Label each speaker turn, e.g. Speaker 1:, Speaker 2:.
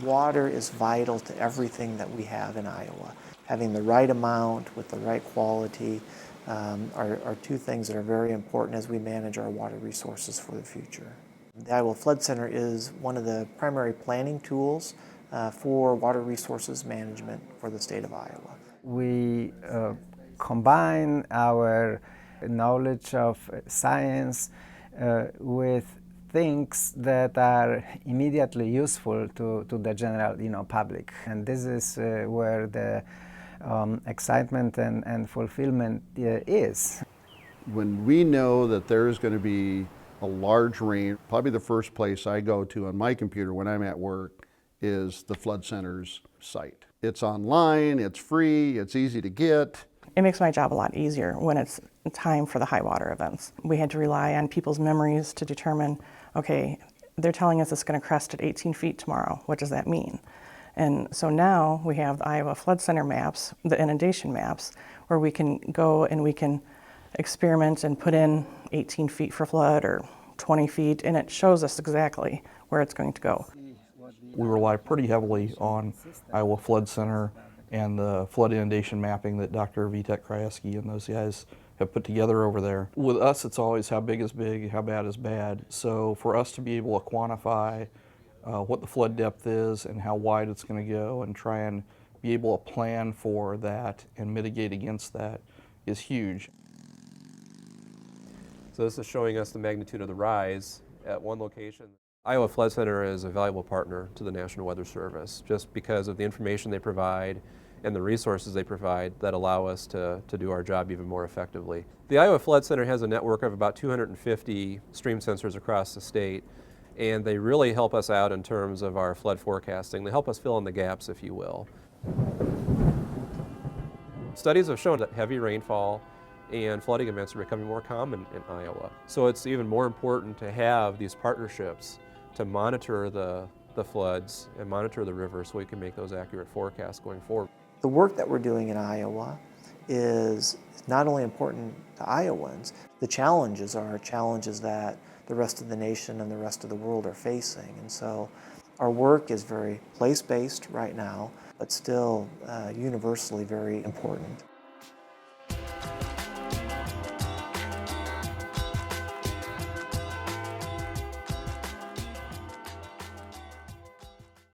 Speaker 1: Water is vital to everything that we have in Iowa. Having the right amount with the right quality are two things that are very important as we manage our water resources for the future. The Iowa Flood Center is one of the primary planning tools for water resources management for the state of Iowa.
Speaker 2: We combine our knowledge of science with things that are immediately useful to the general public. And this is where the excitement and fulfillment is.
Speaker 3: When we know that there's going to be a large rain, probably the first place I go to on my computer when I'm at work is the Flood Center's site. It's online, it's free, it's easy to get.
Speaker 4: It makes my job a lot easier when it's time for the high water events. We had to rely on people's memories to determine, okay, they're telling us it's going to crest at 18 feet tomorrow. What does that mean? And so now we have the Iowa Flood Center maps, the inundation maps, where we can go and we can experiment and put in 18 feet for flood or 20 feet, and it shows us exactly where it's going to go.
Speaker 5: We rely pretty heavily on Iowa Flood Center and the flood inundation mapping that Dr. Vitek Krajewski and those guys have put together over there. With us, it's always how big is big, how bad is bad. So for us to be able to quantify what the flood depth is and how wide it's going to go and try and be able to plan for that and mitigate against that is huge.
Speaker 6: So this is showing us the magnitude of the rise at one location. Iowa Flood Center is a valuable partner to the National Weather Service just because of the information they provide and the resources they provide that allow us to do our job even more effectively. The Iowa Flood Center has a network of about 250 stream sensors across the state, and they really help us out in terms of our flood forecasting. They help us fill in the gaps, if you will. Studies have shown that heavy rainfall and flooding events are becoming more common in Iowa. So it's even more important to have these partnerships to monitor the floods and monitor the river so we can make those accurate forecasts going forward.
Speaker 1: The work that we're doing in Iowa is not only important to Iowans, the challenges are challenges that the rest of the nation and the rest of the world are facing. And so our work is very place-based right now, but still universally very important.